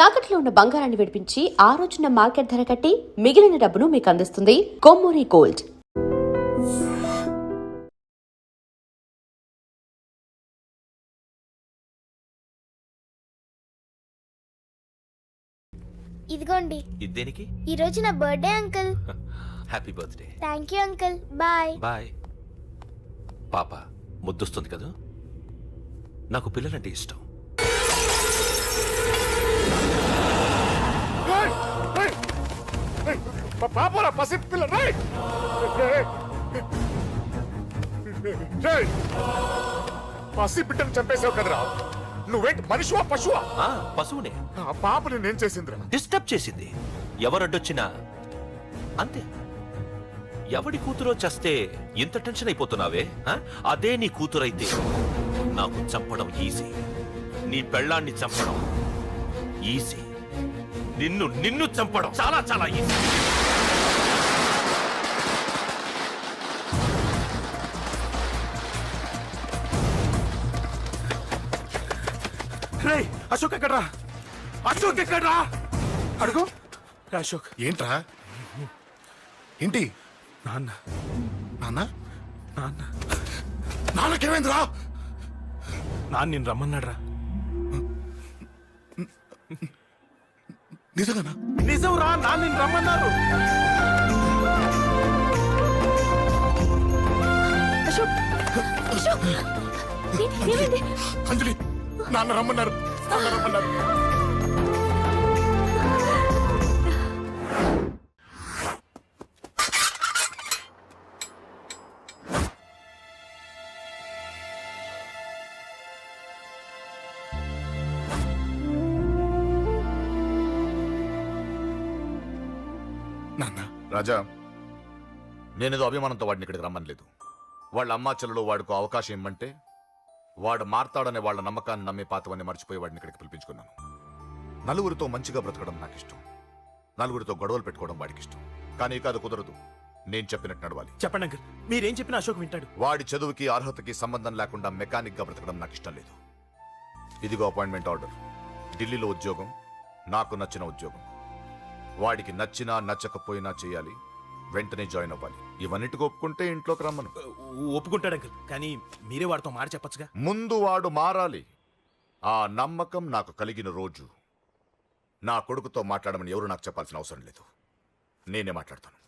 తాకట్లో ఉన్న బంగారాన్ని విడిపించి ఆ రోజున మార్కెట్ ధర కట్టి మిగిలిన డబ్బును మీకు అందిస్తుంది కొమ్మూరి గోల్డ్. ఇదిగోండి. ఇదేనికి? ఈ రోజు నా birthday uncle. Happy birthday. Thank you uncle. Bye bye. పాప ముద్దొస్తుంది కదా, నాకు పిల్లలంటే ఇష్టం. పాపరా పసి పిల్ల పసి బిడ్డను చంపేశావు కదరా. నువ్వేంటి మనిషివా పశువా? పశువునే. ఆ పాపని నేను చేసిందిరా. డిస్టర్బ్ చేసింది. ఎవరడ్డొచ్చినా అంతే. ఎవడి కూతురో చేస్తే ఇంత టెన్షన్ అయిపోతున్నావే? అదే నీ కూతురైతే నాకు చంపడం ఈజీ, నీ పెళ్ళాన్ని చంపడం ఈజీ, నిన్ను చంపడం చాలా చాలా ఈజీ. అశోక్ ఎక్కడ్రా? అశోక్ ఎక్కడ్రా? అడుగు అశోక్. ఏంట్రా? ఏంటి? నాన్న నాన్న నాన్న నాన్నకేమైందిరా? నాన్న నేను రమ్మన్నాడ్రా. నిజంగానా? నిజం రా, నాన్న నేను రమ్మన్నారు. అంజలి, నాన్న రమ్మన్నారు. నాన్న రమ్మన్నారు. రాజా, నేనేదో అభిమానంతో వాడిని ఇక్కడికి రమ్మనలేదు. వాళ్ళ అమ్మా చెల్లెలు వాడికి అవకాశం ఇమ్మంటే వాడు మారతాడనే వాళ్ళ నమ్మకాన్ని నమ్మి పాతవన్నీ మర్చిపోయి వాడిని ఇక్కడికి పిలిపించుకున్నాను. నలుగురితో మంచిగా బ్రతకడం నాకు ఇష్టం, నలుగురితో గొడవలు పెట్టుకోవడం వాడికి ఇష్టం. కానీ ఇక అది కుదరదు. నేను చెప్పినట్టు నడవాలి. చెప్పండి అంకుల్, మీరేం చెప్పినా అశోక్ వింటాడు. వాడి చదువుకి అర్హతకి సంబంధం లేకుండా మెకానిక్ గా బ్రతకడం నాకు ఇష్టం లేదు. ఇదిగో అపాయింట్మెంట్ ఆర్డర్. ఢిల్లీలో ఉద్యోగం, నాకు నచ్చిన ఉద్యోగం. వాడికి నచ్చినా నచ్చకపోయినా చేయాలి, వెంటనే జాయిన్ అవ్వాలి. ఇవన్నిటికి ఒప్పుకుంటే ఇంట్లోకి రమ్మను. ఒప్పుకుంటాడు అంకుల్, కానీ మీరే వాడితో మాట చెప్పచ్చుగా. ముందు వాడు మారాలి. ఆ నమ్మకం నాకు కలిగిన రోజు నా కొడుకుతో మాట్లాడమని ఎవరు నాకు చెప్పాల్సిన అవసరం లేదు. నేనే మాట్లాడతాను.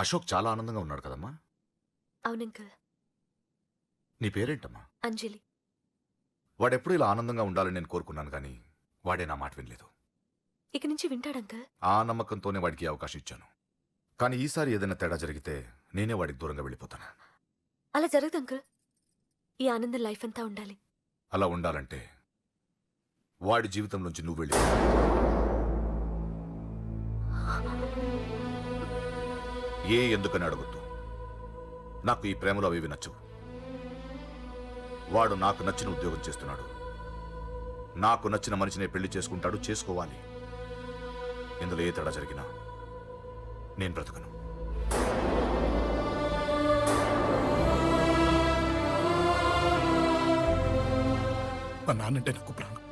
అశోక్ చాలా ఆనందంగా ఉన్నాడు కదమ్మా? అవునంకల్. నీ పేరేంటమ్మా? అంజలి. వాడెప్పుడు ఇలా ఆనందంగా ఉండాలని నేను కోరుకున్నాను, కానీ వాడే నా మాట వినలేదు. ఇక నుంచి వింటాడంకల్. ఆ నమ్మకంతోనే వాడికి అవకాశం ఇచ్చాను. కానీ ఈసారి ఏదైనా తేడా జరిగితే నేనే వాడికి దూరంగా వెళ్ళిపోతాను. అలా జరగదు అంకల్. ఈ ఆనందం లైఫ్ అంతా ఉండాలి. అలా ఉండాలంటే వాడి జీవితం నుంచి నువ్వు వెళ్ళి. ఎందుకని అడగొద్దు. నాకు ఈ ప్రేమలో అవి నచ్చవు. వాడు నాకు నచ్చిన ఉద్యోగం చేస్తున్నాడు, నాకు నచ్చిన మనిషినే పెళ్లి చేసుకుంటాడు, చేసుకోవాలి. ఇందులో ఏ తేడా జరిగినా నేను బ్రతకను. మా నాన్నంటే నాకు ప్రాణం.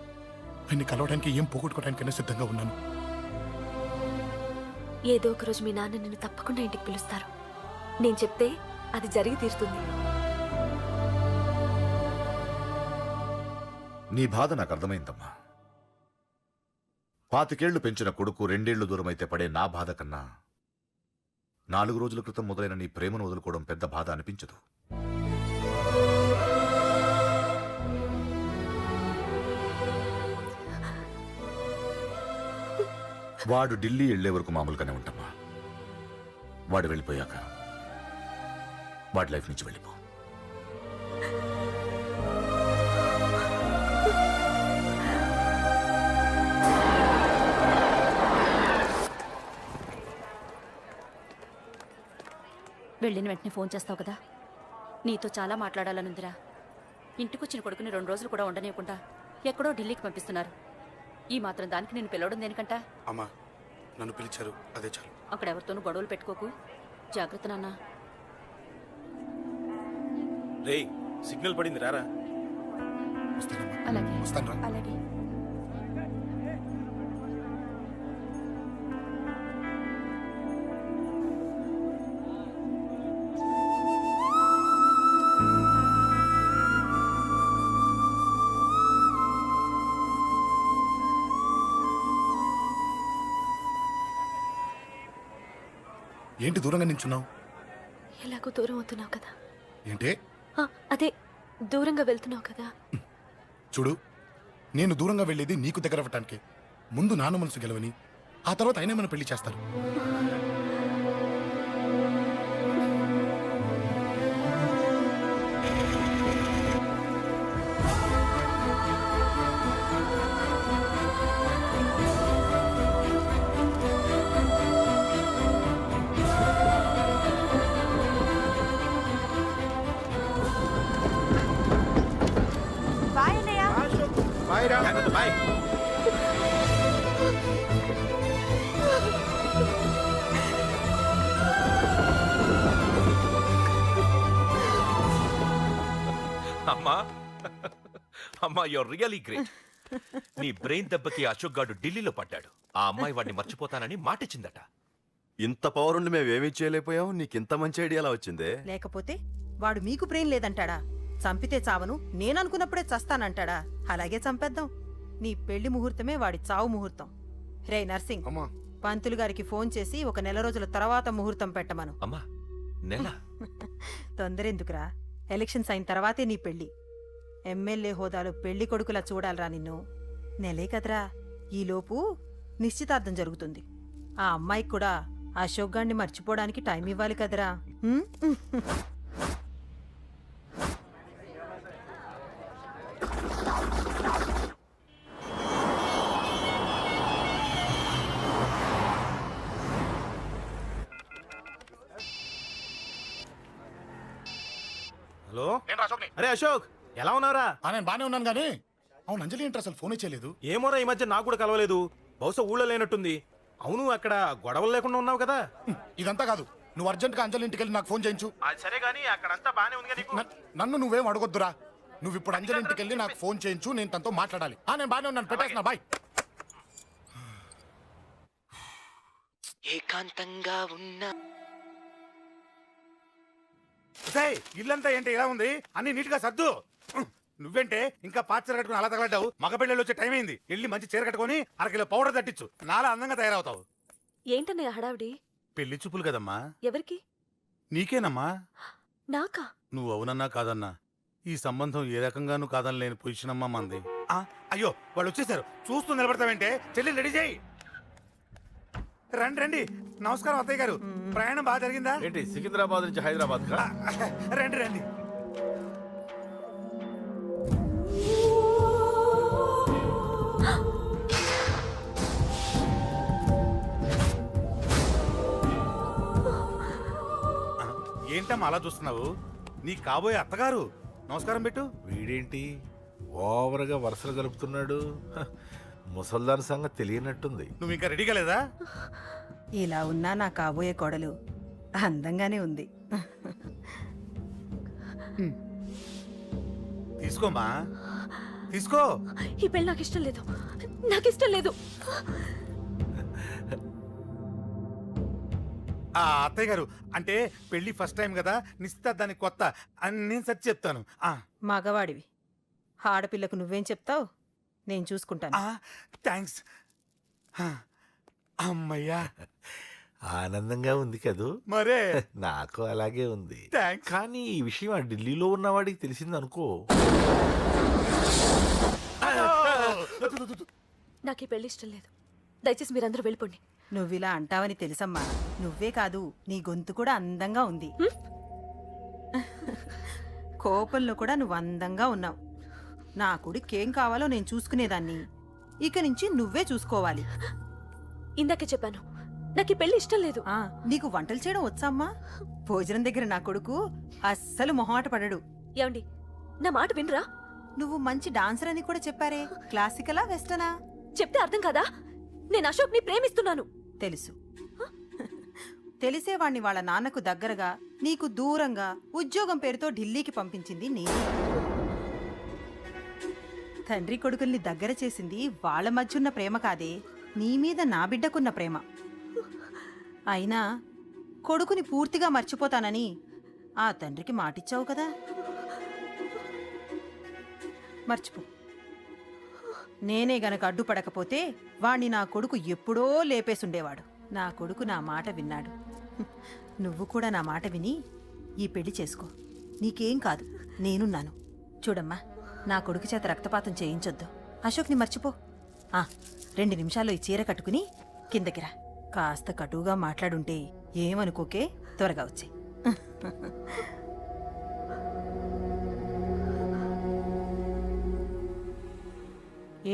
ఆయన్ని కలవడానికి ఏం పోగొట్టుకోవడానికైనా సిద్ధంగా ఉన్నాను. ఏదో ఒక రోజు మీ నాన్న నిన్ను తప్పకుండా ఇంటికి పిలుస్తారు. నేను చెప్తే అది జరిగి తీరుతుంది. నీ బాధ నాకు అర్థమైందమ్మా. 25 ఏళ్లు పెంచిన కొడుకు 2 ఏళ్లు దూరమైతే పడే నా బాధ కన్నా 4 రోజుల క్రితం మొదలైన నీ ప్రేమను వదులుకోవడం పెద్ద బాధ అనిపించదు. వాడు ఢిల్లీ వెళ్లే వరకు మామూలుగానే ఉంటామా. వాడు వెళ్ళిపోయాక వాడి లైఫ్ నుంచి వెళ్ళిపో. వెళ్ళిన వెంటనే ఫోన్ చేస్తావు కదా. నీతో చాలా మాట్లాడాలనుందిరా. ఇంటికొచ్చిన కొడుకుని 2 రోజులు కూడా ఉండనివ్వకుండా ఎక్కడో ఢిల్లీకి పంపిస్తున్నారు. ఈ మాత్రం దానికి నేను పిలవడం దేనికంట? అమ్మా నన్ను పిలిచారు, అదే చాలు. అక్కడ ఎవరితోనూ గొడవలు పెట్టుకోకు. జాగ్రత్త నాన్న. రేయ్, సిగ్నల్ పడింది, రారా. వస్తానమ్మా, అలాగే వస్తాను. అలాగే. ఏంటి దూరంగా నించున్నావు? ఎలాగో దూరం అవుతున్నావు కదా. ఏంటి? అదే దూరంగా వెళ్తున్నావు కదా. చూడు, నేను దూరంగా వెళ్ళేది నీకు దగ్గర అవ్వటానికి. ముందు నాన్న మనసు గెలవని, ఆ తర్వాత అయినా మన పెళ్లి చేస్తారు. బాయ్. అమ్మా అమ్మా, యువర్ రియలీ గ్రేట్. నీ బ్రెయిన్ దెబ్బకి అశోక్ గాడు ఢిల్లీలో పడ్డాడు. ఆ అమ్మాయి వాడిని మర్చిపోతానని మాటిచ్చిందట. ఇంత పవరుండి మేమేమీ చేయలేకపోయాం, నీకింత మంచి ఐడియా ఎలా వచ్చిందే? లేకపోతే వాడు మీకు బ్రెయిన్ లేదంటాడా? చంపితే చావను, నేననుకున్నప్పుడే చస్తానంటాడా? అలాగే చంపేద్దాం. నీ పెళ్లి ముహూర్తమే వాడి చావు ముహూర్తం. రే నర్సింగ్, అమ్మా పంతులు గారికి ఫోన్ చేసి 1 నెల రోజుల తర్వాత ముహూర్తం పెట్టమను. అమ్మా, నెల? తొందరెందుకురా, ఎలక్షన్స్ అయిన తర్వాతే నీ పెళ్లి. ఎమ్మెల్యే హోదాలో పెళ్లి కొడుకులా చూడాలరా నిన్ను. నెలే కదరా, ఈలోపు నిశ్చితార్థం జరుగుతుంది. ఆ అమ్మాయికి కూడా అశోక్ గాన్ని మర్చిపోవడానికి టైం ఇవ్వాలి కదరా. ఉమ్? హలో. ఏంట్రా అశోక్ని? అరే అశోక్, ఎలా ఉన్నారా? నేను బానే ఉన్నాను కానీ అవును, అంజలి ఏంటి అసలు ఫోనే చేయలేదు? ఏమోరా, ఈ మధ్య నాకు కూడా కలవలేదు. బహుశా ఊళ్ళో లేనట్టుంది. అవును, అక్కడ గొడవలు లేకుండా ఉన్నావు కదా. ఇదంతా కాదు, నువ్వు అర్జెంట్గా అంజలి ఇంటికి వెళ్ళి నాకు ఫోన్ చేయించు. అది సరే గానీ అక్కడంతా బానే ఉంది నీకు. నన్ను నువ్వేం అడగొద్దురా. నువ్వు ఇప్పుడు అంజలి ఇంటికి వెళ్ళి నాకు ఫోన్ చేయించు, నేను తనతో మాట్లాడాలి. నేను బానే ఉన్నాను, పెట్టేస్తున్నా, బాయ్. ఏకాంతంగా ఉన్నా ఇల్లంతా ఏంటి ఇలా ఉంది? అన్ని నీట్ గా సర్దు. నువ్వేంటే ఇంకా పాత చీర కట్టుకుని అలా తగలడ్డావు? మగ పెళ్ళిళ్ళు వచ్చే టైం అయింది. వెళ్ళి మంచి చీర కట్టుకుని 1 కిలో పౌడర్ తట్టించు. నాలా అందంగా తయారవుతావు. ఏంటన్నయ్య హడావిడి? పెళ్లి చూపులు కదమ్మా. ఎవరికి? నీకేనమ్మా. నాకా? నువ్వు అవునన్నా కాదన్నా, ఈ సంబంధం ఏ రకంగానూ కాదని లేని పొజిషన్ అమ్మా మంది. అయ్యో, వాళ్ళు వచ్చేసారు. చూస్తూ నిలబడతావేంటే? చెల్లి రెడీ చేయి. రండి రండి. నమస్కారం అత్తయ్య గారు, ప్రయాణం బాగా జరిగిందా? ఏంటి సికింద్రాబాద్ నుంచి హైదరాబాద్ కా? రండి రండి. ఏంటమ్మా అలా చూస్తున్నావు? నీ కాబోయే అత్తగారు. నమస్కారం పెట్టు. వీడేంటి ఓవర్గా వరుసలు కలుపుతున్నాడు? ముసల్దాన్ సంగతి తెలియనట్టుంది. నువ్వు ఇంకా రెడీగా లేదా? ఇలా ఉన్నా నా కాబోయే కోడలు అందంగానే ఉంది. తీసుకోమ్మా, తీసుకో. ఈ పెళ్లి నాకు ఇష్టం లేదు, నాకు ఇష్టం లేదు. అత్తయ్య గారు, అంటే పెళ్లి ఫస్ట్ టైం కదా, నిశ్చితార్థానికి కొత్త అని నేను సరి చెప్తాను. మగవాడివి, ఆడపిల్లకు నువ్వేం చెప్తావు? నేను చూసుకుంటాను. థ్యాంక్స్. అమ్మయ్యా, ఆనందంగా ఉంది కదూ? మరే నాకు అలాగే ఉంది. థ్యాంక్స్. కానీ ఈ విషయం ఆ ఢిల్లీలో ఉన్నవాడికి తెలిసింది అనుకో. నాకు ఈ పెళ్లి ఇష్టం లేదు. దయచేసి మీరందరూ వెళ్ళిపోండి. నువ్విలా అంటావని తెలుసమ్మా. నువ్వే కాదు, నీ గొంతు కూడా అందంగా ఉంది. కోపంలో కూడా నువ్వు అందంగా ఉన్నావు. నా కొడుకేం కావాలో నేను చూసుకునేదాన్ని. ఇక నుంచి నువ్వే చూసుకోవాలి. ఇందాకే చెప్పాను, నాకు ఈ పెళ్లి ఇష్టం లేదు. నీకు వంటలు చేయడం వచ్చామ్మా? భోజనం దగ్గర నా కొడుకు అస్సలు మొహమాట పడడు. ఏమండి, నా మాట వినరా? నువ్వు మంచి డాన్సర్ అని కూడా చెప్పారే. క్లాసికలా వెస్టర్నా? చెప్తే అర్థం కాదా? నేను అశోక్ ని ప్రేమిస్తున్నాను. తెలుసు. తెలిసేవాణ్ణి వాళ్ళ నాన్నకు దగ్గరగా, నీకు దూరంగా ఉద్యోగం పేరుతో ఢిల్లీకి పంపించింది నేను. తండ్రి కొడుకుల్ని దగ్గర చేసింది వాళ్ళ మధ్యున్న ప్రేమ కాదే, నీ మీద నా బిడ్డకున్న ప్రేమ. అయినా కొడుకుని పూర్తిగా మర్చిపోతానని ఆ తండ్రికి మాటిచ్చావు కదా. మర్చిపో. నేనే గనక అడ్డుపడకపోతే వాణ్ణి నా కొడుకు ఎప్పుడో లేపేసుండేవాడు. నా కొడుకు నా మాట విన్నాడు. నువ్వు కూడా నా మాట విని ఈ పెళ్లి చేసుకో. నీకేం కాదు, నేనున్నాను. చూడమ్మా, నా కొడుకు చేత రక్తపాతం చేయించొద్దు. అశోక్ని మర్చిపో. 2 నిమిషాల్లో ఈ చీర కట్టుకుని కిందకిరా. కాస్త కటువుగా మాట్లాడుంటే ఏమనుకోకే, త్వరగా వచ్చే.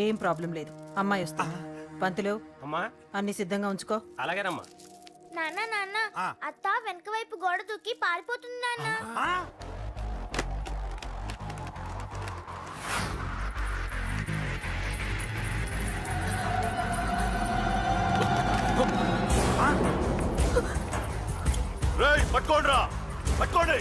ఏం ప్రాబ్లం లేదు. అమ్మాయి వస్తా. పంతులు, అన్ని సిద్ధంగా ఉంచుకో. అలాగేనమ్మా. నాన్న నాన్న అత్త వెనక వైపు గోడ దూకి పారిపోతుంది నాన్న. పట్టుకోండి రా, పట్టుకోండి.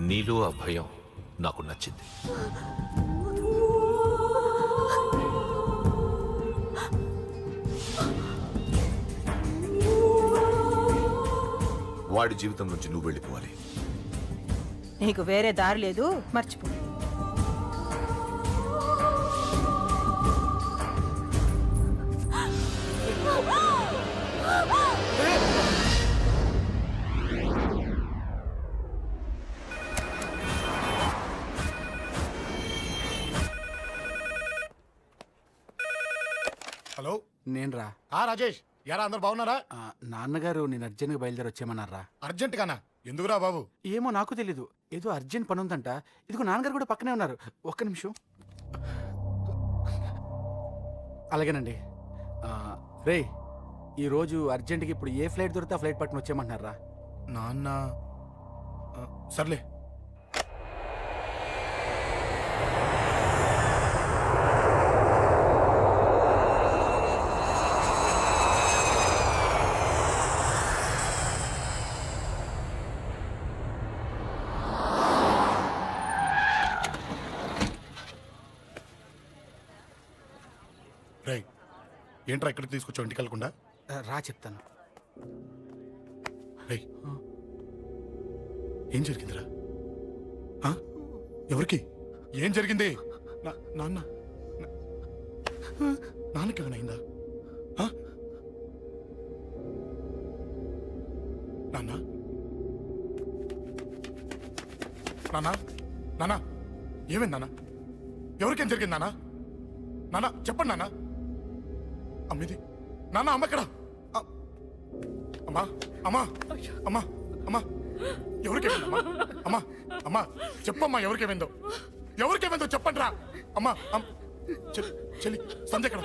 నీలో ఆ భయం నాకు నచ్చింది. వాడి జీవితం నుంచి నువ్వు వెళ్ళిపోవాలి. నీకు వేరే దారి లేదు, మర్చిపో. హలో, నేను రా. రాజేష్, యారా అందరు బాగున్నారా? నాన్నగారు నేను అర్జెంట్గా బయలుదేరి వచ్చేయమన్నారా. అర్జెంట్ గానా? ఎందుకురా బాబు? ఏమో నాకు తెలీదు, ఏదో అర్జెంట్ పని ఉందంట. ఇదిగో నాన్నగారు కూడా పక్కనే ఉన్నారు. ఒక్క నిమిషం. అలాగేనండి. రే, ఈరోజు అర్జెంట్కి ఇప్పుడు ఏ ఫ్లైట్ దొరికితే ఆ ఫ్లైట్ పట్టుకుని వచ్చేయమంటున్నారా. నాన్న సర్లే. రై, ఏంట్రా ఇక్కడికి తీసుకొచ్చావు ఇంటికి వెళ్ళకుండా? రా చెప్తాను. రై, ఏం జరిగిందిరా? ఎవరికి ఏం జరిగింది? నాన్న నాన్నకేమైనా అయిందా? నాన్న నాన్న నాన్న ఏమైంది నాన్న? ఎవరికేం జరిగింది నాన్న? నాన్న చెప్పండి నాన్న. అమ్మిది నాన్న, అమ్మ ఎక్కడ? అమ్మా అమ్మా అమ్మా అమ్మా ఎవరికేమైందమ్మా? అమ్మా అమ్మా చెప్పమ్మా, ఎవరికేమైందో? ఎవరికేమైందో చెప్పండి రా. అమ్మా చెల్లి సంధ్య ఎక్కడ?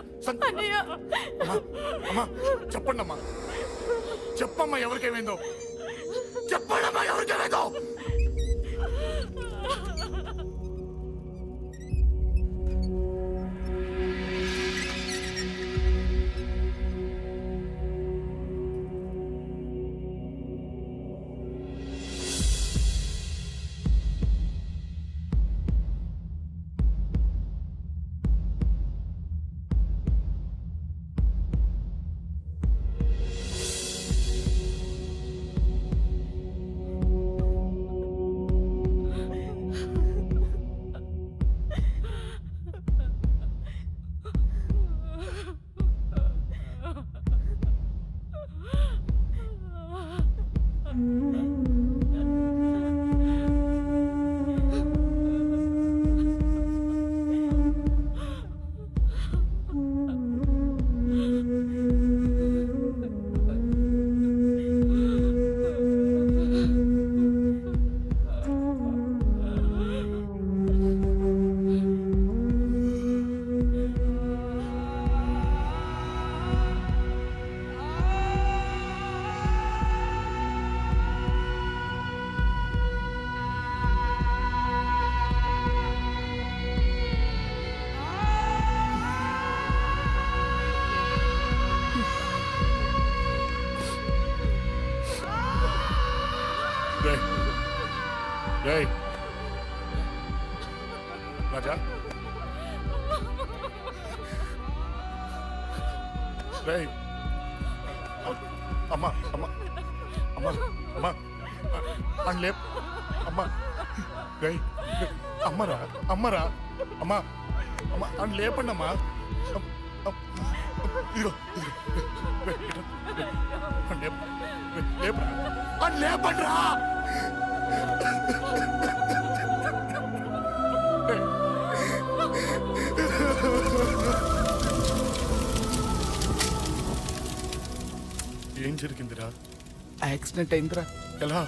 అమ్మా అమ్మా చెప్పండి అమ్మా, చెప్పమ్మా ఎవరికేమైందో చెప్పండి అమ్మా, ఎవరికేమైందో? రేయ్. రేయ్. రాజా రేయ్. అమ్మా అమ్మా అమ్మా అమ్మా అని లేప్ అమ్మా. రేయ్ అమ్మరా అమ్మరా అమ్మా అమ్మా అని లేపండి అమ్మా. ఇదిగో లేపరా అని లేపండి రా. ఏం జరిగిందిరా? యాక్సిడెంట్ అయిందిరా. ఎలా?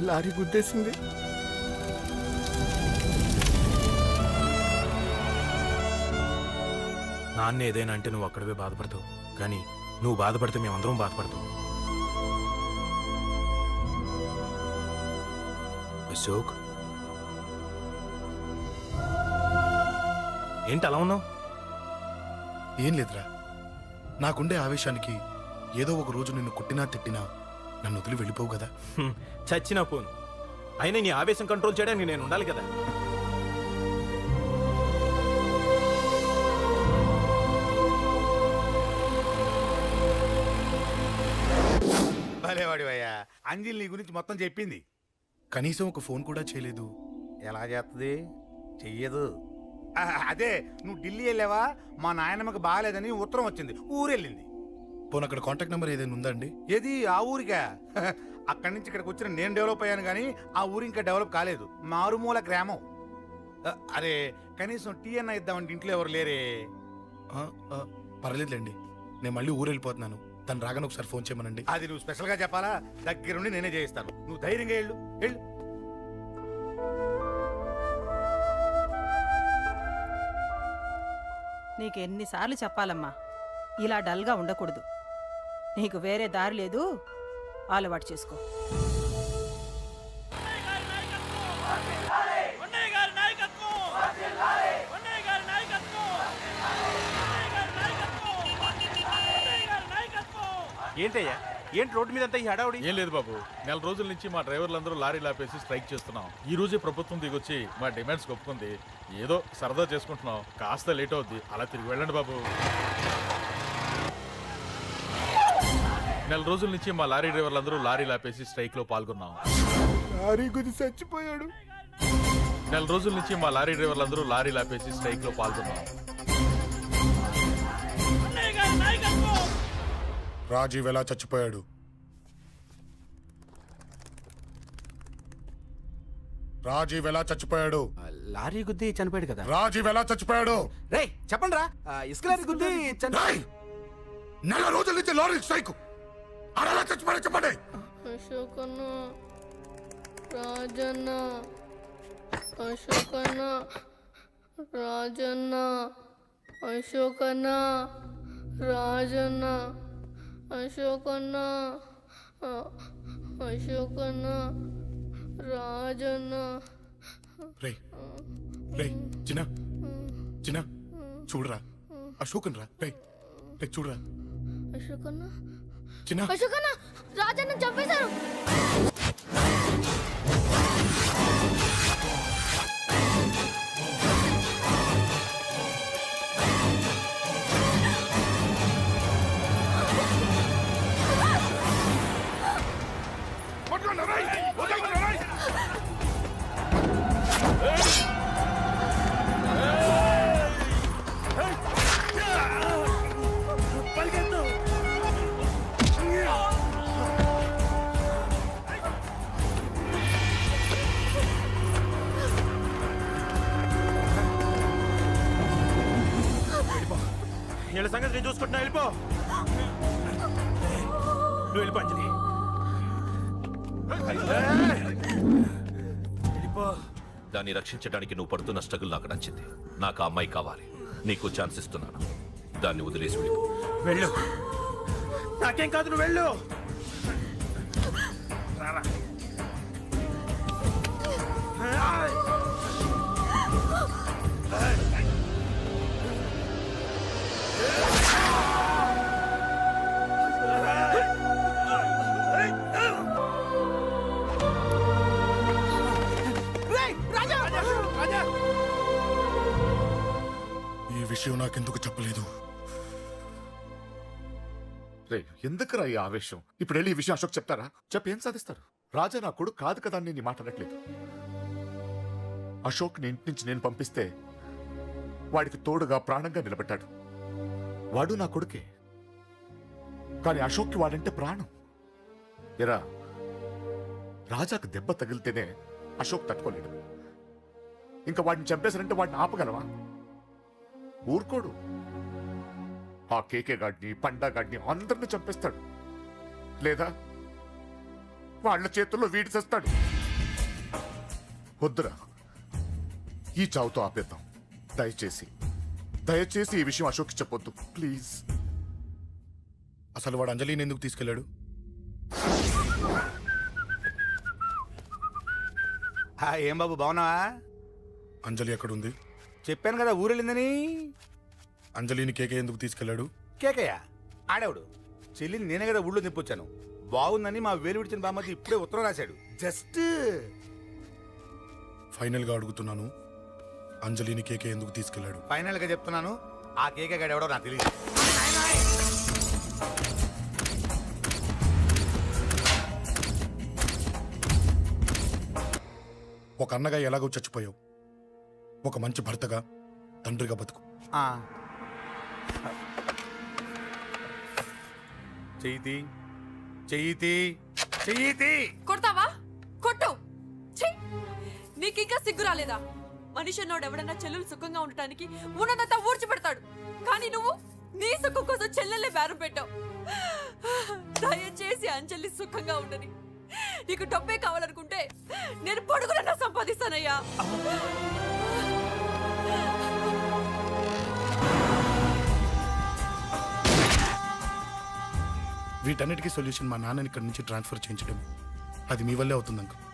లారీ గుద్దేసింది. నాన్న ఏదైనా అంటే నువ్వు అక్కడవే బాధపడతావు, కానీ నువ్వు బాధపడితే మేమందరం బాధపడతాం. అశోక్, ఏంటి అలా ఉన్నావు? ఏం లేదురా, నాకుండే ఆవేశానికి ఏదో ఒక రోజు నిన్ను కొట్టినా తిట్టినా నన్ను వదిలి వెళ్ళిపోవు కదా. చచ్చినా పోను, అయినా నీ ఆవేశం కంట్రోల్ చేయడానికి నేను ఉండాలి కదా. భలేవాడివయ్యా, అంజలి నీ గురించి మొత్తం చెప్పింది. కనీసం ఒక ఫోన్ కూడా చేయలేదు. ఎలా చేస్తుంది? చెయ్యదు. అదే నువ్వు ఢిల్లీ వెళ్ళావా, మా నాయనమ్మకి బాగాలేదని ఉత్తరం వచ్చింది, ఊరెళ్ళింది. పోనీ అక్కడ కాంటాక్ట్ నెంబర్ ఏదైనా ఉందా అండి? ఏది ఆ ఊరికా? అక్కడి నుంచి ఇక్కడికి వచ్చిన నేను డెవలప్ అయ్యాను కానీ ఆ ఊరు ఇంకా డెవలప్ కాలేదు, మారుమూల గ్రామం. అరే కనీసం టీ అన్న ఇద్దామంటే ఇంట్లో ఎవరు లేరే. పర్లేదులేండి, నేను మళ్ళీ ఊరు వెళ్ళిపోతున్నాను. తను రాగానే ఒకసారి ఫోన్ చేయమనండి. అది నువ్వు స్పెషల్గా చెప్పాలా? దగ్గరుండి నేనే చేయిస్తాను, నువ్వు ధైర్యంగా వెళ్ళు వెళ్ళు. నీకెన్నిసార్లు చెప్పాలమ్మా, ఇలా డల్గా ఉండకూడదు. నీకు వేరే దారి లేదు, అలవాటు చేసుకో. ఏంటయ్యా, ఏంటి రోడ్డు మీద అంతా ఈ హడావుడి? ఏం లేదు బాబు, నెల రోజుల నుంచి మా డ్రైవర్లందరూ లారీ లాపేసి స్ట్రైక్ చేస్తున్నాం. ఈ రోజే ప్రభుత్వం దిగొచ్చి మా డిమాండ్స్ ఒప్పుకుంది. ఏదో సరదా చేసుకుంటున్నాం, కాస్త లేట్ అవుద్ది, అలా తిరిగి వెళ్ళండి బాబు. నెల రోజుల నుంచి మా లారీ డ్రైవర్లందరూ లారీ లాపేసి స్ట్రైక్ లో పాల్గొన్నాం. లారీ గుద్ది చచ్చిపోయాడు. నెల రోజుల నుంచి మా లారీ డ్రైవర్లందరూ లారీ లాపేసి స్ట్రైక్ లో పాల్గొన్నాం. రాజీవ్ ఎలా చచ్చిపోయాడు? రాజీవ్ ఎలా చచ్చిపోయాడు? లారీ గుద్ది చనిపోయాడు కదా. రాజీవ్ ఎలా చచ్చిపోయాడు? రే చెప్పండి రా, ఇసుక లారీ గుద్ది రేయ్! నెల రోజుల నుంచి లారీ స్ట్రైక్, అలా చచ్చిపోయాడు చెప్పండి. అశోకన్న, రాజన్న, అశోకన్న, రాజన్న, అశోకన్న, రాజన్న, అశోకన్న, అశోకన్న, రాజన్న. రే రే చిన్న చిన్న చూడరా, అశోకన్ రా. రే రే చూడరా, అశోకన్న, చిన్న అశోకన్న, రాజన్న చంపేశారు. వీళ్ళ సంగతి నేను చూసుకుంటున్నా, వెళ్ళిపో. నువ్వు వెళ్ళిపో అంజలి. వెళ్ళిపో. దాన్ని రక్షించడానికి నువ్వు పడుతున్న స్ట్రగుల్ నాకు నచ్చింది. నాకు ఆ అమ్మాయి కావాలి. నీకు ఛాన్స్ ఇస్తున్నాను. దాన్ని వదిలేసి వెళ్ళిపో. వెళ్ళు. నాకేం కాదు, నువ్వు వెళ్ళు. రారా. ఈ విషయం నాకెందుకు చెప్పలేదు? రే ఎందుకురా ఈ ఆవేశం? ఇప్పుడు వెళ్ళి ఈ విషయం అశోక్ చెప్తారా? చెప్పి ఏం సాధిస్తారు? రాజా నా కొడుకు కాదు కదా అని నేను మాట్లాడట్లేదు. అశోక్ ని ఇంటి నుంచి నేను పంపిస్తే వాడికి తోడుగా ప్రాణంగా నిలబెట్టాడు. వాడు నా కొడుకే, కానీ అశోక్కి వాడంటే ప్రాణం. ఎరా, రాజాకు దెబ్బ తగిలితేనే అశోక్ తట్టుకోలేడు. ఇంకా వాడిని చంపేశారంటే వాడిని ఆపగలవా? ఊరుకోడు. ఆ కేకే గాడిని, పండా గాడిని అందరిని చంపేస్తాడు. లేదా వాళ్ళ చేతుల్లో వీడి చేస్తాడు. వద్దురా, ఈ చావుతో ఆపేద్దాం. దయచేసి దయచేసి ఈ విషయం అశోక్కి చెప్పొద్దు ప్లీజ్. అసలు వాడు అంజలిని ఎందుకు తీసుకెళ్ళాడు? ఏం బాబు బాగున్నావా? అంజలి ఎక్కడుంది? చెప్పాను కదా ఊరెళ్ళిందని. అంజలిని కేకే ఎందుకు తీసుకెళ్ళాడు? కేకయ్య ఆడేవుడు. చెల్లిని నేనే కదా ఊళ్ళో నింపొచ్చాను. బాగుందని మా వేలు విడిచిన బామ్మది ఇప్పుడే ఉత్తరం రాశాడు. జస్ట్ ఫైనల్ గా అడుగుతున్నాను, అంజలిని కేకే ఎందుకు తీసుకెళ్ళాడు? ఫైనల్ గా చెప్తున్నాను, ఆ కేకే గాడు ఎవడో నాకు తెలియదు. ఒక అన్నగా ఎలాగో చచ్చిపోయావు, ఒక మంచి భర్తగా, తండ్రిగా బతుకు. చెయ్యితి చెయ్యితి చెయ్యితి. కొడతావా? కొట్టు. నీకింకా సిగ్గు రాలేదా? మనిషి అన్నోడు ఎవడన్నా చెల్లెలు సుఖంగా ఉండటానికి ఉన్నదంతా ఊడ్చి పెడతాడు. కానీ నువ్వు నీ సుఖం కోసం చెల్లెల్లే బేరం పెట్టావు. దయచేసి అంజలి సుఖంగా ఉండని. నీకు డబ్బే కావాలనుకుంటే నేను పొడుగులన్నా సంపాదిస్తానయ్యా. వీటన్నిటికీ సొల్యూషన్ మా నాన్నని ఇక్కడి నుంచి ట్రాన్స్ఫర్ చేయించడం. అది మీ వల్లే అవుతుంది అంకుల్.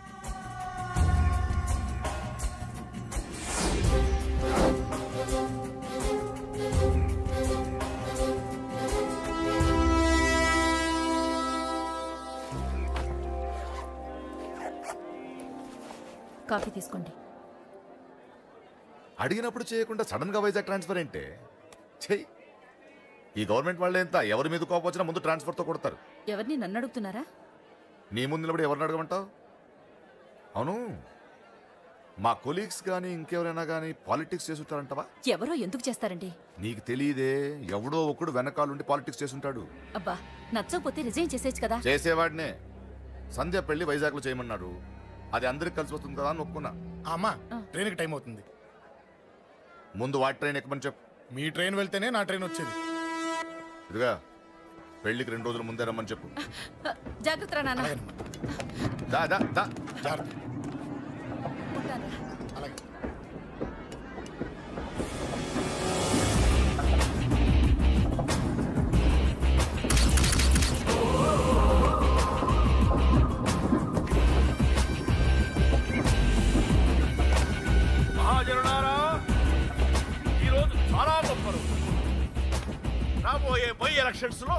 కాఫీ తీసుకోండి. అడిగినప్పుడు చేయకుండా సడన్ గా వైజాగ్ ట్రాన్స్ఫర్ ఏంటే? చెయ్యి. ఈ గవర్నమెంట్ వాళ్ళే ఎంత ఎవరి మీద కోపం వచ్చినా ముందు ట్రాన్స్ఫర్తో కొడతారు. ఎవరిని నన్ను అడుగుతున్నారా? నీ ముందు నిలబడి ఎవరిని అడగమంటావు? అవును, మా కొలీగ్స్ కానీ ఇంకెవరైనా కానీ పాలిటిక్స్ చేస్తుంటారంటవా? ఎవరో ఎందుకు చేస్తారండి? నీకు తెలియదే, ఎవడో ఒకడు వెనకాలండి పాలిటిక్స్ చేస్తుంటాడు. అబ్బా, నచ్చకపోతే రిజైన్ చేసేయచ్చు కదా. చేసేవాడినే. సంధ్య పెళ్లి వైజాగ్లో చేయమన్నాడు. అది అందరికి కలిసి వస్తుంది కదా అని ఒప్పుకున్నా. అమ్మా, ట్రైన్కి టైం అవుతుంది. ముందు వాటి ట్రైన్ ఎక్కమని చెప్పు. మీ ట్రైన్ వెళ్తేనే నా ట్రైన్ వచ్చేది. ఇదిగా పెళ్లికి 2 రోజుల ముందే రమ్మని చెప్పు. జాగ్రత్త నాన్న. దా దా దా. జాగ్రత్త. అలాగే. మహాజనులారా, ఈరోజు చాలా గొప్ప రోజు. రాబోయే బై ఎలక్షన్స్ లో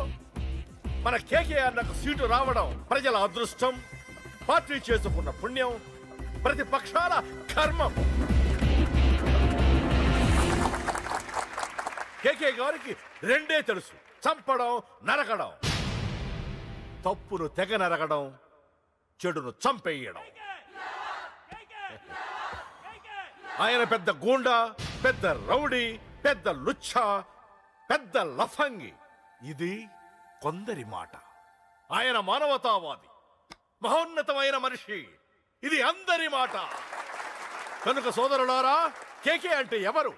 మన కేకేఆర్ నాకు సీటు రావడం ప్రజల అదృష్టం, పార్టీ చేసుకున్న పుణ్యం, ప్రతిపక్షాల కర్మం. కేకే గారికి రెండే తెలుసు: చంపడం, నరకడం. తప్పును తెగ నరకడం, చెడును చంపేయడం. ఆయన పెద్ద గూండా, పెద్ద రౌడీ, పెద్ద లుచ్చ, పెద్ద లఫంగి. ఇది కొందరి మాట. ఆయన మానవతావాది, మహోన్నతమైన మనిషి. ఇది అందరి మాట. కనుక సోదరులారా, కేకే అంటే ఎవరు?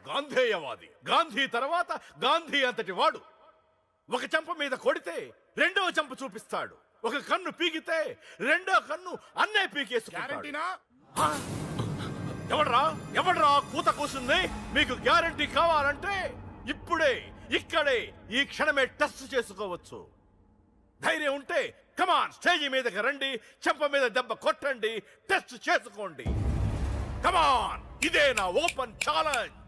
గాంధేయవాది. గాంధీ తర్వాత గాంధీ అంతటి వాడు. ఒక చెంప మీద కొడితే రెండవ చెంప చూపిస్తాడు. ఒక కన్ను పీకితే రెండో కన్ను అన్నే పీకేసుకుంటాడు. ఎవడ్రా కూత కూసింది? మీకు గ్యారంటీ కావాలంటే ఇప్పుడే ఇక్కడే ఈ క్షణమే టెస్ట్ చేసుకోవచ్చు. ధైర్యం ఉంటే కమాన్ స్టేజ్ మీదకి రండి, చెంప మీద దెబ్బ కొట్టండి, టెస్ట్ చేసుకోండి. కమాన్, ఇదే నా ఓపెన్ ఛాలెంజ్.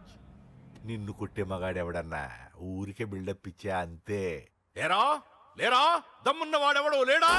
నిన్ను కొట్టే మగాడెవడన్నా ఊరికే బిల్డప్ ఇచ్చా అంతే. లేరా దమ్మున్న వాడెవడో లేడా?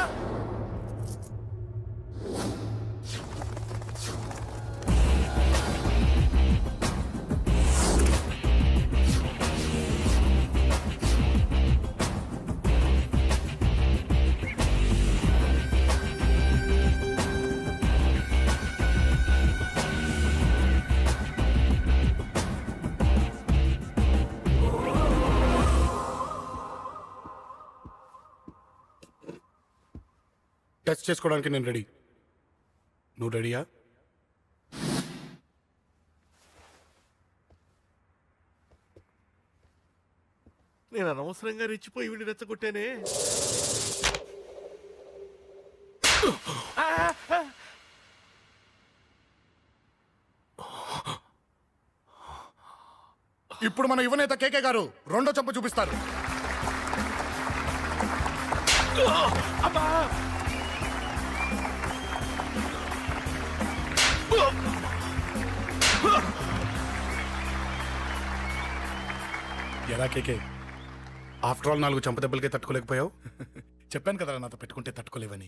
టెస్ట్ చేసుకోవడానికి నేను రెడీ. నువ్వు రెడీయా? నేను అనవసరంగా రెచ్చిపోయి వీడిని రెచ్చగొట్టానే. ఇప్పుడు మన యువనేత కేకే గారు రెండో చెంప చూపిస్తారు. ఎలా కేకే, ఆఫ్టర్ ఆల్ 4 చెంప దెబ్బలకే తట్టుకోలేకపోయావు? చెప్పాను కదా నాతో పెట్టుకుంటే తట్టుకోలేవని.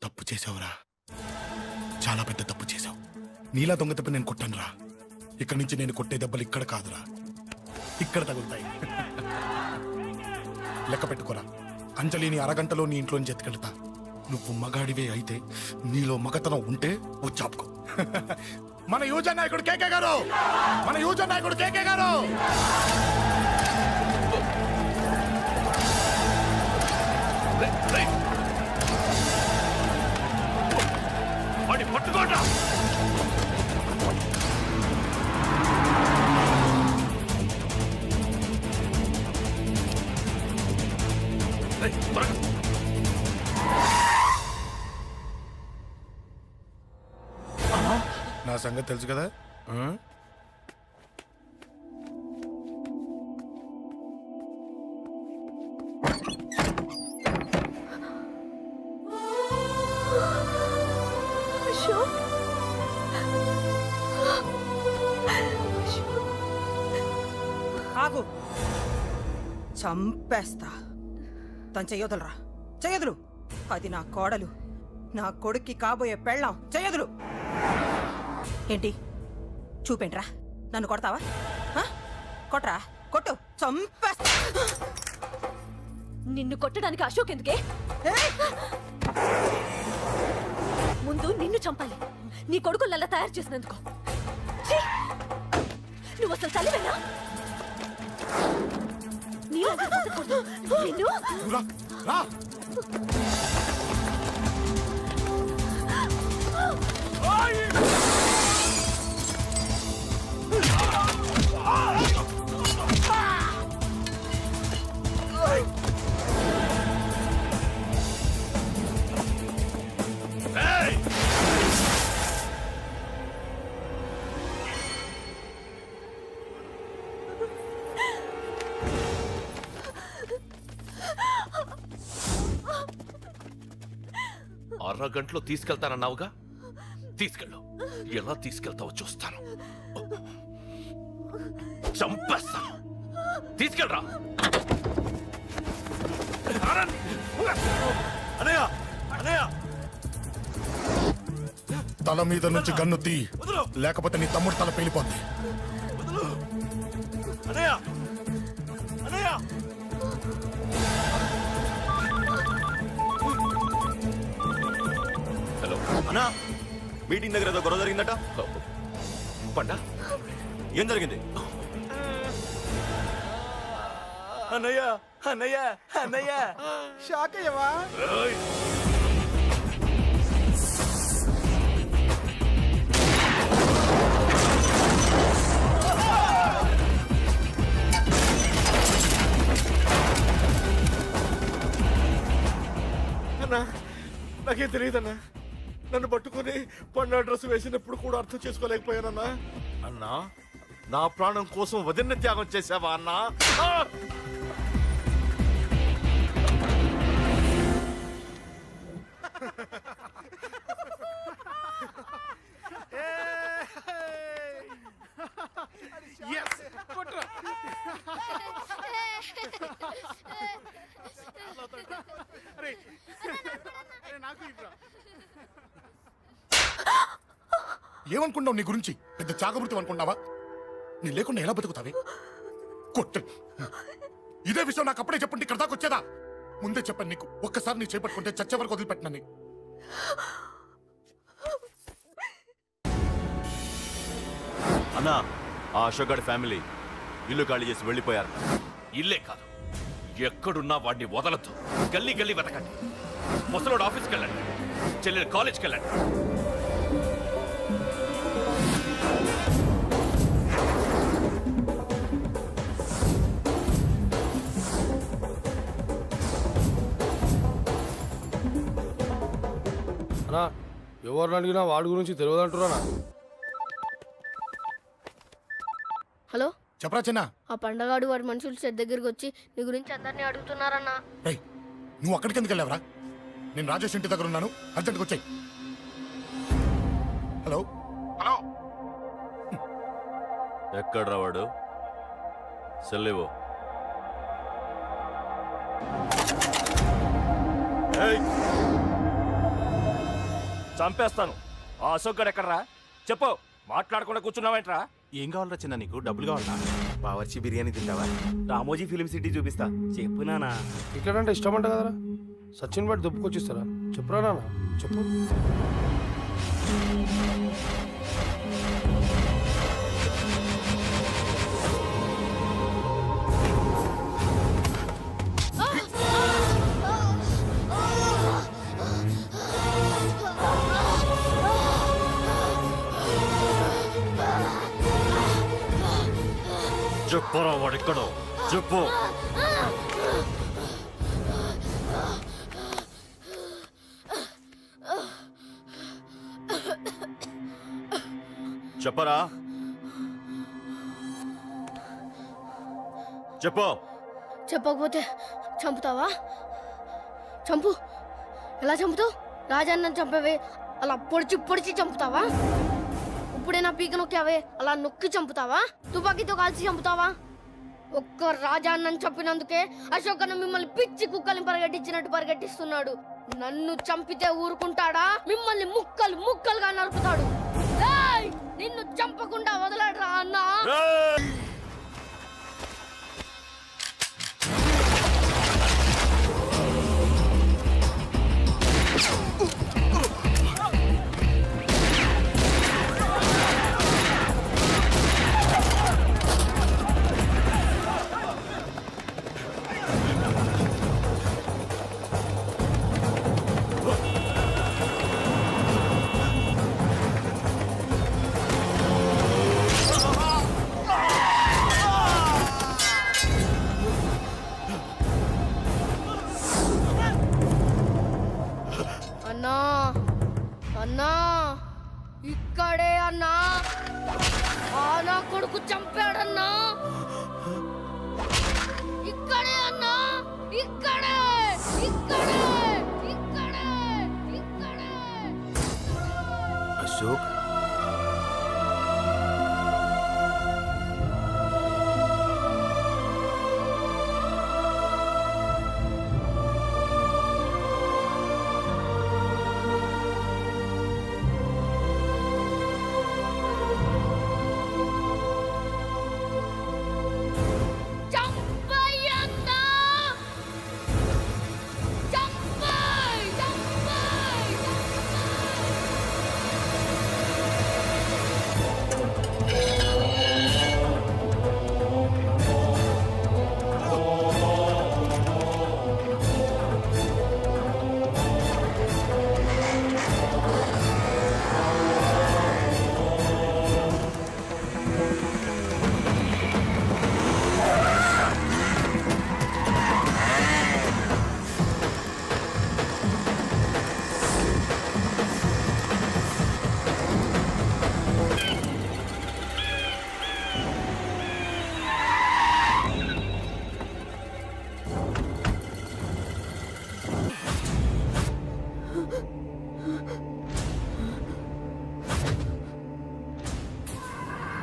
తప్పు చేసావురా, చాలా పెద్ద తప్పు చేసావు. నీలా దొంగ దెబ్బ నేను కొట్టానురా. ఇక్కడి నుంచి నేను కొట్టే దెబ్బలు ఇక్కడ కాదురా, ఇక్కడ తగులుతాయి. లెక్క పెట్టుకోరా, అంజలిని అరగంటలో నీ ఇంట్లోంచి ఎత్తుకెళ్తా. నువ్వు మగాడివే అయితే, నీలో మగతనం ఉంటే వచ్చాపుకో. మన యువజన నాయకుడు కేకే గారు, మన యువజన నాయకుడు కేకే గారు. పట్టుకోండి. నా సంగతి తెలుసు కదా. ఆగు, చంపేస్తా. తను చెయ్యొదలరా, చెయ్యదులు. అది నా కోడలు, నా కొడుక్కి కాబోయే పెళ్ళాం. చెయ్యదులు. ఏంటి చూపేంట్రా? నన్ను కొడతావా? కొట్రా, కొట్టు, చంపేస్తా. నిన్ను కొట్టడానికి అశోక్ ఎందుకే? ముందు నిన్ను చంపాలి, నీ కొడుకులల్లా తయారు చేసినందుకు. ఛీ! నువ్వు అసలు తల్లివేనా? నిన్ను అరగంటలో తీసుకెళ్తానన్నావుగా, తీసుకెళ్ళు. ఎలా తీసుకెళ్తావో చూస్తాను. చంపేస్తాను. తీసుకెళ్ళరా. అనయ్య, అనయ్య, తల మీద నుంచి గన్ను తీ, లేకపోతే నీ తమ్ముడు తల పేలిపోద్ది. అనయ్య, అనయ్య. హలో అన్నా, మీటింగ్ దగ్గర ఏదో గొడవ జరిగిందట. పండా, ఏం జరిగింది? అన్నయ్య, అన్నయ్య, అన్నయ్య, షాక్ అయ్యవా? అన్నా నాకేం తెలియదన్నా. నన్ను పట్టుకుని పండు డ్రెస్ వేసినప్పుడు కూడా అర్థం చేసుకోలేకపోయానన్నా. అన్నా నా ప్రాణం కోసం వదిన త్యాగం చేసావా అన్నా? ఏమనుకున్నావు నీ గురించి? పెద్ద చాకమృతం అనుకున్నావా? నీ లేకుండా ఎలా బతుకుతావే? కొట్టు. ఇదే విషయం నాకు అప్పుడే చెప్పండి, ఇక్కడ దాకా వచ్చేదా? ముందే చెప్పాను నీకు, ఒక్కసారి నీ చేపట్టుకుంటే చచ్చే వరకు వదిలిపెట్టినని. అన్నా, ఆ అశోక్ గారి ఫ్యామిలీ ఇల్లు ఖాళీ చేసి వెళ్ళిపోయారు. ఇల్లే కాదు, ఎక్కడున్నా వాడిని వదలద్దు. గల్లీ గల్లీ వెతకండి. ముసలోడు ఆఫీస్కి వెళ్ళండి, చెల్లెలు కాలేజ్కి వెళ్ళండి. అన్నా, ఎవరిని అడిగినా వాడి గురించి తెలియదంటున్నా. హలో, చెప్పరా చిన్న. ఆ పండగాడు వాడి మనుషులు చెట్టు దగ్గరికి వచ్చి నీ గురించి అందరినీ అడుగుతున్నారన్నా. రేయ్, నువ్వు అక్కడికి ఎందుకు వెళ్ళావరా? నేను రాజేష్ ఇంటి దగ్గర ఉన్నాను, అర్జెంట్గా వచ్చాయి. హలో హలో, ఎక్కడ్రా వాడు? సెల్లివో. చంపేస్తాను. ఆ అశోక్ గడు ఎక్కడ్రా? చెప్పు. మాట్లాడకుండా కూర్చున్నావేంట్రా? ఏం కావాలరా చిన్న? నీకు డబ్బులు కావాలా? బావర్చి బిర్యానీ తింటావా? రామోజీ ఫిలిం సిటీ చూపిస్తా. చెప్పునానా? ఇట్లంటే ఇష్టం అంట కదరా. సచిన్ బట్టి దుప్పుకొచ్చిస్తారా? చెప్పురా నాన్న, చెప్పు. చెప్పరా వాడెక్కడో చెప్పు. చెప్పరా, చెప్పు. చెప్పకపోతే చంపుతావా? చంపు. ఎలా చంపుతావు? రాజాన్న చంపవే అలా పొడిచి పొడిచి చంపుతావా? ఇప్పుడే నా పీక నొక్కావే అలా నొక్కి చంపుతావా? తుపాకీతో కాల్చి చంపుతావా? ఒక్క రాజాన్నని చంపినందుకే అశోక్ అన్న మిమ్మల్ని పిచ్చి కుక్కల్ని పరిగెట్టించినట్టు పరిగెట్టిస్తున్నాడు. నన్ను చంపితే ఊరుకుంటాడా? మిమ్మల్ని ముక్కలు ముక్కలుగా నరుకుతాడు. ఏయ్! నిన్ను చంపకుండా వదలడరా అన్నా. అన్నా, అన్నా, ఇక్కడే అన్నా. నా కొడుకు చంపాడన్నా. ఇక్కడే అన్నా, ఇక్కడే, ఇక్కడే, ఇక్కడే, ఇక్కడే. అశోక్,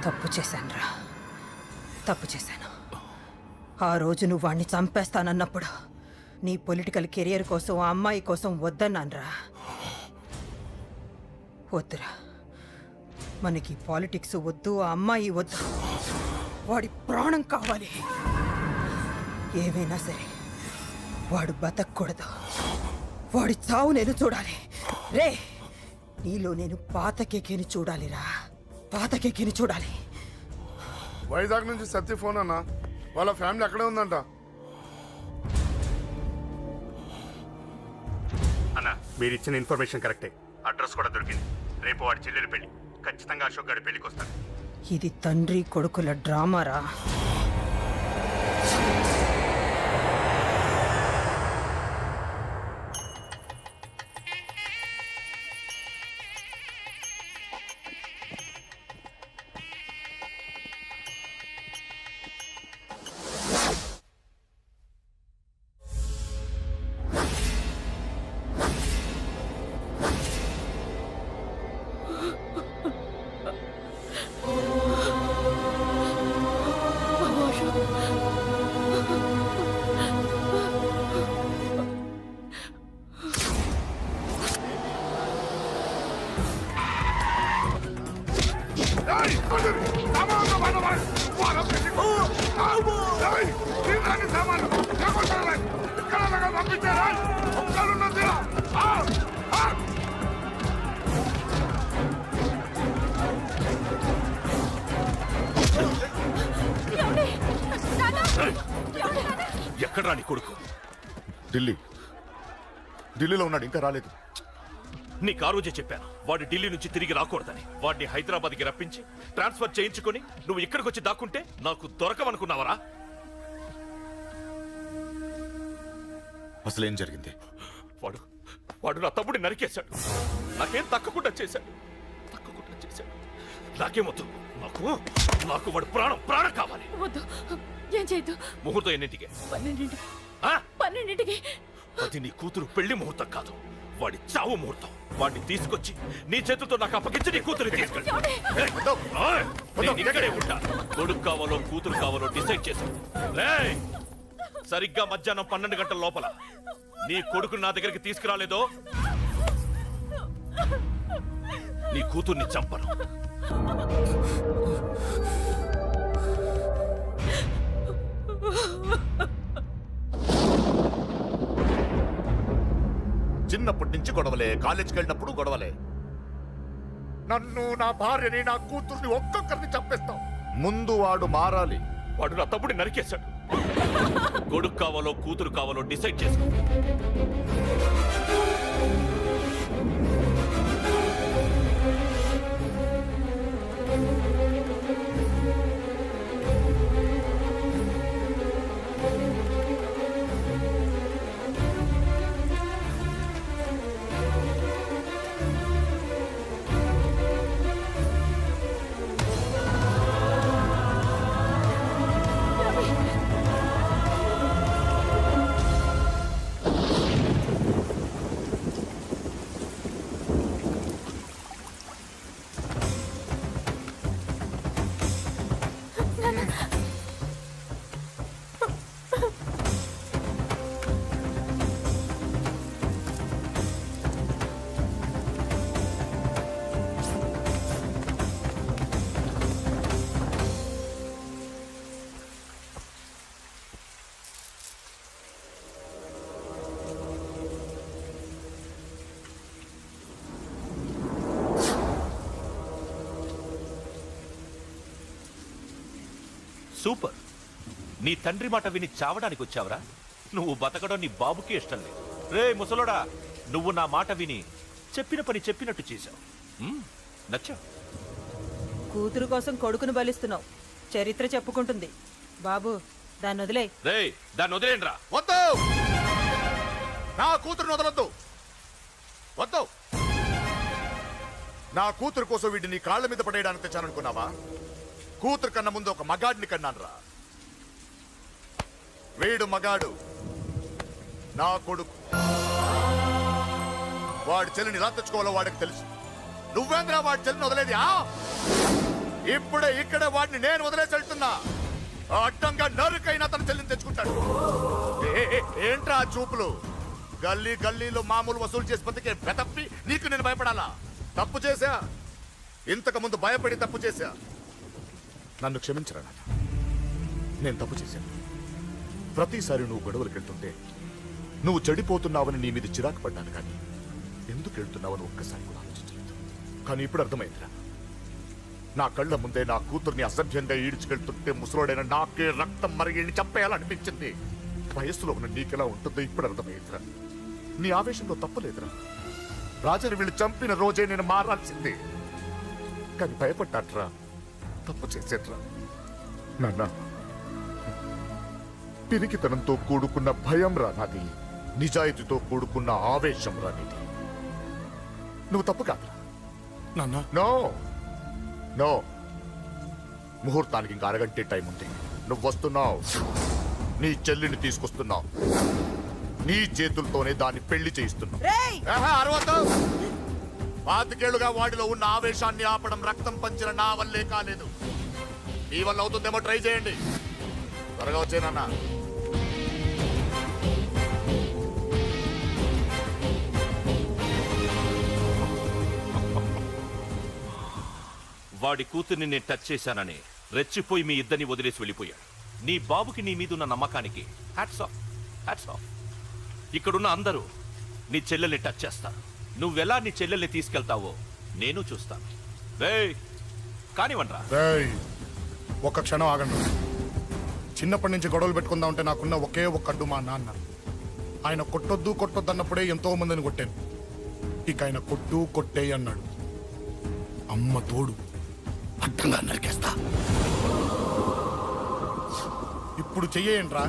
తప్పు చేశానురా, తప్పు చేశాను. ఆ రోజు నువ్వు వాణ్ణి చంపేస్తానన్నప్పుడు నీ పొలిటికల్ కెరియర్ కోసం ఆ అమ్మాయి కోసం వద్దన్నానురా. వద్దురా, మనకి పాలిటిక్స్ వద్దు, ఆ అమ్మాయి వద్దు, వాడి ప్రాణం కావాలి. ఏమైనా సరే వాడు బతకూడదు, వాడి చావు నేను చూడాలి. రే, నీలో నేను పాత కేకేని చూడాలిరా, పాత కేకేని చూడాలి. వైజాగ్ నుంచి సత్య ఫోన్ అన్న, వాళ్ళ ఫ్యామిలీ అక్కడే ఉందంట. అన్న, మీరు ఇచ్చిన ఇన్ఫర్మేషన్ కరెక్టే. అడ్రస్ కూడా దొరికింది. రేపు వాడి చెల్లెలు పెళ్లి. ఖచ్చితంగా అశోక్ గారి పెళ్లికి వస్తాను. ఇది తండ్రి కొడుకుల డ్రామారా. ఎక్కడ్రా నీ కొడుకు? ఢిల్లీలో ఉన్నాడు, ఇంకా రాలేదు. నీకు ఆ రోజే చెప్పాను వాడు ఢిల్లీ నుంచి తిరిగి రాకూడదని. వాడిని హైదరాబాద్కి రప్పించి ట్రాన్స్ఫర్ చేయించుకొని నువ్వు ఇక్కడికి వచ్చి దాక్కుంటే నాకు దొరకవనుకున్నావరా? అసలేం జరిగింది? వాడు నా తమ్ముడిని నరికేశాడు. నాకేం తక్కకుండా చేశాడు. నాకేమొద్దు. నాకు వాడు ప్రాణం కావాలి. వద్దు, ఏం చేయొద్దు. ముహూర్తం ఎన్నింటికి? 12ంటికి. అది నీ కూతురు పెళ్లి ముహూర్తం కాదు, వాడి చావు ముహూర్తం. వాడిని తీసుకొచ్చి నీ చేతులతో నాకు అప్పగించి నీ కూతురు తీసుకెళ్ళి. నేను ఇక్కడే ఉంటా. కొడుకు కావాలో కూతురు కావాలో డిసైడ్ చేశాను. సరిగ్గా మధ్యాహ్నం 12 గంటల లోపల నీ కొడుకుని నా దగ్గరికి తీసుకురాలేదో నీ కూతుర్ని చంపను. చిన్నప్పటి నుంచి గొడవలే, కాలేజీకి వెళ్ళినప్పుడు గొడవలే. నన్ను, నా భార్యని, నా కూతుర్ని ఒక్కొక్కరిని చంపేస్తాం. ముందు వాడు మారాలి. వాడు నా తమ్ముడిని నరికేశాడు. కొడుకు కావాలో కూతురు కావాలో డిసైడ్ చేసుకో. సూపర్. నీ తండ్రి మాట విని చావడానికి వచ్చావరా? నువ్వు బతకడం నీ బాబుకి ఇష్టం లేదు. రే ముసలోడా, నువ్వు నా మాట విని చెప్పిన పని చెప్పినట్టు చేశావు. నచ్చా. కూతురు కోసం కొడుకును బలిస్తున్నావు. చరిత్ర చెప్పుకుంటుంది. బాబు, దాన్ని వదిలే. రే, దాన్ని వదిలేండ్రా. వద్దు, నా కూతురుని వదలొద్దు. వద్దు. నా కూతురు కోసం వీడిని కాళ్ళ మీద పడేయడానికి తెచ్చాననుకున్నావా? కూతురు కన్నా ముందు ఒక మగాడిని కన్నానురా. వీడు మగాడు, నా కొడుకు. వాడి చెల్లిని ఎలా తెచ్చుకోవాలో వాడికి తెలుసు. నువ్వేంద్రా వాడి చెల్లిని వదిలేది? ఇప్పుడే ఇక్కడే వాడిని నేను వదిలేసి వెళ్తున్నా. అడ్డంగా నరుకైనా అతను చెల్లిని తెచ్చుకుంటాడు. ఏంట్రా ఆ చూపులు? గల్లీ గల్లీలో మామూలు వసూలు చేసి బతికే బెతప్పి నీకు నేను భయపడాలా? తప్పు చేశా, ఇంతకు ముందు భయపడి తప్పు చేశా. నన్ను క్షమించరా నాన్న, నేను తప్పు చేశాను. ప్రతిసారి నువ్వు గొడవలకు వెళ్తుంటే నువ్వు చెడిపోతున్నావని నీ మీద చిరాకు పడ్డాను, కానీ ఎందుకు వెళ్తున్నావని ఒక్కసారి కూడా ఆలోచించలేదు. కానీ ఇప్పుడు అర్థమైందిరా, నా కళ్ళ ముందే నా కూతుర్ని అసభ్యంగా ఈడ్చుకెళ్తుంటే ముసలోడైన నాకే రక్తం మరిగి చంపేయాలనిపించింది. వయస్సులో ఉన్న నీకెలా ఉంటుందో ఇప్పుడు అర్థమైందిరా. నీ ఆవేశంలో తప్పలేదురా. రాజని వీళ్ళు చంపిన రోజే నేను మారాల్సిందే, కానీ భయపడ్డాట్రా, తప్పు చేసేట్రా. నాన్న, పిరికితనంతో కూడుకున్న భయం రా నాది, నిజాయితీతో కూడుకున్న ఆవేశం రా నీది. నువ్వు తప్పు కాదురా నాన్న. నో నో, ముహూర్తానికి ఇంకా అరగంటే టైం ఉంది. నువ్వు వస్తున్నావు, నీ చెల్లిని తీసుకొస్తున్నావు, నీ చేతులతోనే దాన్ని పెళ్లి చేయిస్తున్నావు. పాతికేళ్లుగా వాడిలో ఉన్న ఆవేశాన్ని ఆపడం రక్తం పంచిన నా వల్లే కాలేదు. నీ వల్ల అవుతుందేమో ట్రై చేయండి. త్వరగా వచ్చేనన్నా. వాడి కూతుర్ని నేను టచ్ చేశానని రెచ్చిపోయి మీ ఇద్దరిని వదిలేసి వెళ్ళిపోయాడు. నీ బాబుకి నీ మీదున్న నమ్మకానికి హ్యాట్స్ ఆఫ్, హ్యాట్స్ ఆఫ్. ఇక్కడున్న అందరూ నీ చెల్లెల్ని టచ్ చేస్తారు. నువ్వెలా నీ చెల్లెల్ని తీసుకెళ్తావో నేను చూస్తాను. కానివ్వండ్రా. ఒక్క క్షణం ఆగండి. చిన్నప్పటి నుంచి గొడవలు పెట్టుకుందాం అంటే నాకున్న ఒకే ఒక్క అడ్డు మా నాన్న. ఆయన కొట్టొద్దు కొట్టొద్దు అన్నప్పుడే ఎంతో మందిని కొట్టాను. ఇక ఆయన కొట్టు కొట్టే అన్నాడు. అమ్మ తోడు అడ్డంగా నరికేస్తా. ఇప్పుడు చెయ్యేంట్రా?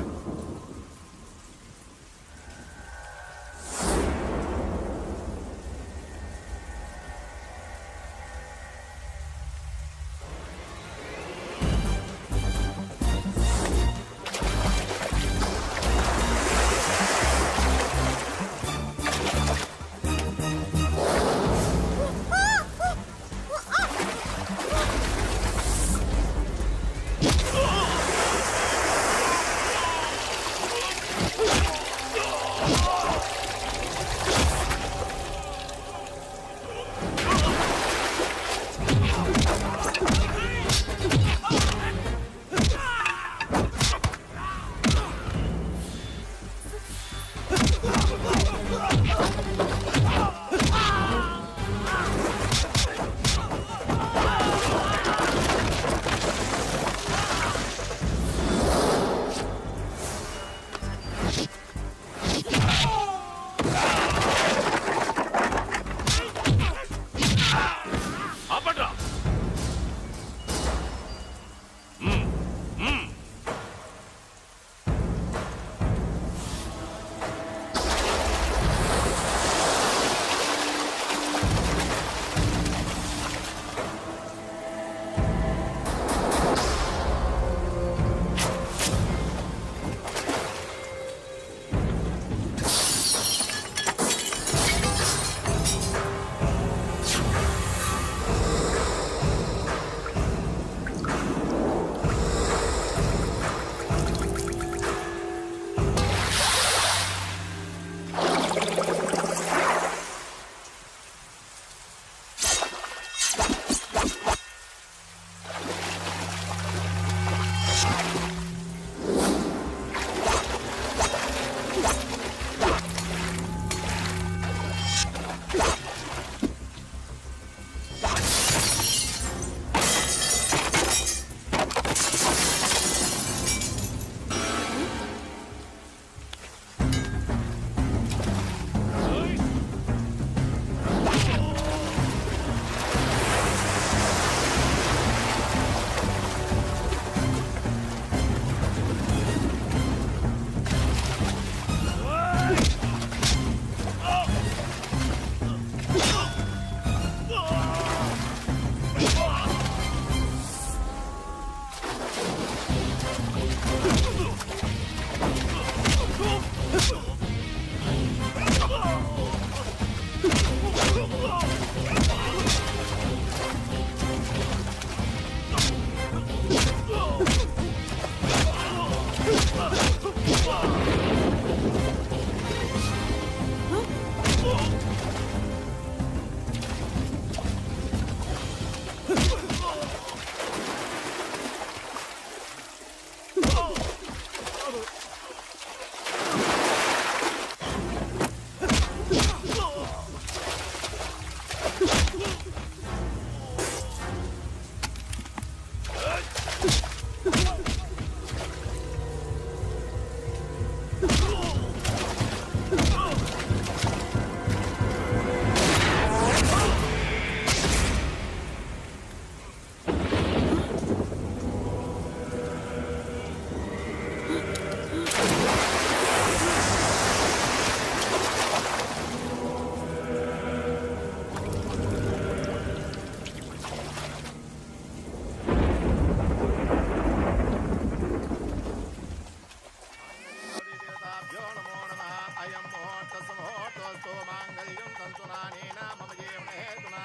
ధీరేణ మమ జీవన హేతునా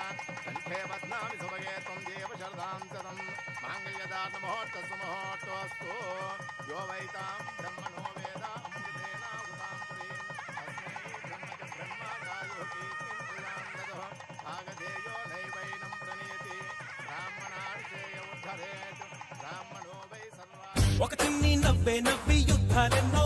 కంఠే బధ్నామి సుభగే త్వం దేవ శరదాం శతం మాంగళ్యదాన ముహూర్తస్సు ముహూర్తోస్తు యో వైతాం బ్రహ్మణో వేద అమృతేన ఉదాం పురీం తస్మై బ్రహ్మ చ బ్రహ్మచార్యో కీర్తింతుయాం దదః భాగధేయో నైవైనం ప్రణయతి బ్రాహ్మణార్షేయ ఉద్ధరేత్ బ్రాహ్మణో వై సర్వా ఒక చిన్ని నవ్వే నవ్వి యుద్ధాలెన్నో